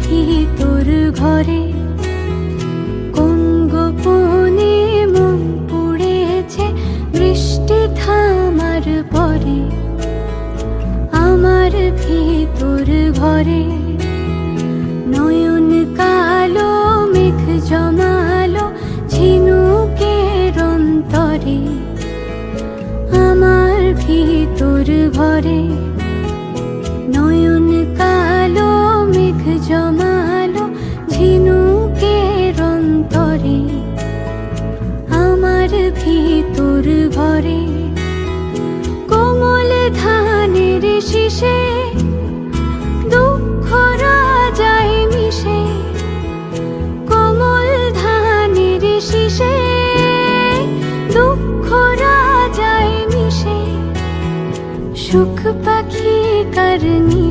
ভিতর ঘরে কোন গোপনে মন পড়েছে বৃষ্টি থামার পরে। আমার ভিতর ঘরে নয়ন কালো মেঘ জমালো ঝিনুকের অন্তরে। আমার ভিতর ঘরে নয়ন কালো মেঘ জমালো ঝিনুকের অন্তরে। আমার ভিতর ঘরে কোমল ধানের শীষে দুঃখ রাজায় মিশে। কোমল ধানের শীষে দুঃখ রাজায় মিশে। সুখ পাখি করনি